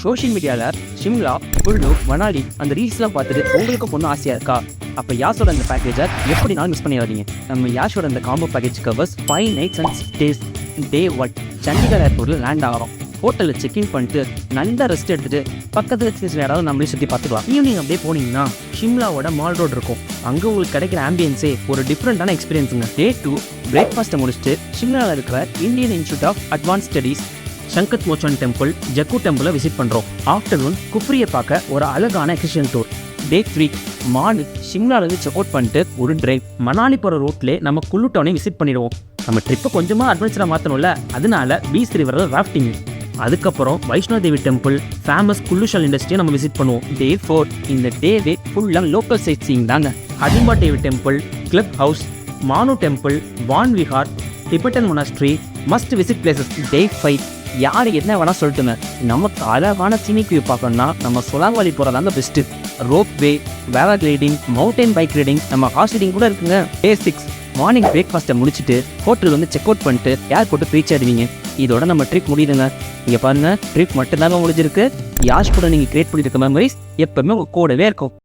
Social மீடியாவில் ஷிம்லா, குல்லு, மணாலி அந்த ரீல்ஸ்லாம் பார்த்துட்டு உங்களுக்கு பொண்ணு ஆசையாக இருக்கா? அப்போ யாஷோட அந்த பேக்கேஜை எப்படி நான் மிஸ் பண்ணிடாதீங்க. நம்ம யாஷோட அந்த combo package covers 5 nights and stays டே 1 சண்டிகர் ஏர்போர்ட்டில் லேண்ட் ஆகிறோம். ஹோட்டலில் செக்இன் பண்ணிட்டு நல்லா ரெஸ்ட் எடுத்துட்டு பக்கத்தில் யாராவது நம்மளே சுற்றி பார்த்துக்கலாம். ஈவினிங் அப்படியே போனீங்கன்னா ஷிம்லாவோட மால் ரோடு இருக்கும். அங்கே உங்களுக்கு கிடைக்கிற ஆம்பியன்ஸே ஒரு டிஃப்ரெண்ட்டான எக்ஸ்பீரியன்ஸுங்க. டே 2 பிரேக்ஃபாஸ்ட்டை முடிச்சுட்டு ஷிம்லாவில் இருக்கிற Indian institute of advance studies, Sankat Mochan temple, Jakhu டெம்பிளை விசிட் பண்ணுறோம். ஆஃப்டர்நூன் குஃப்ரியை பார்க்க ஒரு அழகான எக்ஸிபிஷன் டூர். டே 3 மார்னிங் ஷிம்லாவிலேருந்து செக் அவுட் பண்ணிட்டு ஒரு டிரைவ். மணாலி போகிற ரோட்லேயே நம்ம குல்லு டவுனை விசிட் பண்ணிடுவோம். நம்ம ட்ரிப்பை கொஞ்சமாக அட்வென்ச்சராக மாற்றணும்ல, அதனால பீச் ரிவரில் ராஃப்டிங். அதுக்கப்புறம் Vaishno Devi temple, famous Kullu shawl இண்டஸ்ட்ரியை நம்ம விசிட் பண்ணுவோம். டே 4 இந்த டேவே ஃபுல்லாக லோக்கல் சைட் சீயிங் தாங்க. Hadimba Devi temple, club house, Manu temple, Van Vihar, Tibetan monastery must visit places. Day 5 யார் என்ன வேணால் சொல்லிட்டுங்க, நமக்கு அழகான சீனிக் வியூ பார்க்கணும்னா நம்ம சொலாங் வேலி போகிறதாங்க best. Rope way, para gliding, mountain bike riding, நம்ம ஹார்ஸ் ரைடிங் கூட இருக்குங்க. டே 6 மார்னிங் பிரேக்ஃபாஸ்ட்டை முடிச்சுட்டு ஹோட்டல் வந்து செக் அவுட் பண்ணிட்டு ஏர்போர்ட்டு ரீச் ஆகிடுவீங்க. இதோட நம்ம ட்ரிப் முடியுதுங்க. இங்கே பாருங்கள், ட்ரிப் மட்டும்தாங்க முடிஞ்சிருக்கு. யாஷ் கூட நீங்கள் கிரியேட் பண்ணியிருக்க மெமரிஸ் எப்பவுமே உங்கள் கூடவே இருக்கும்.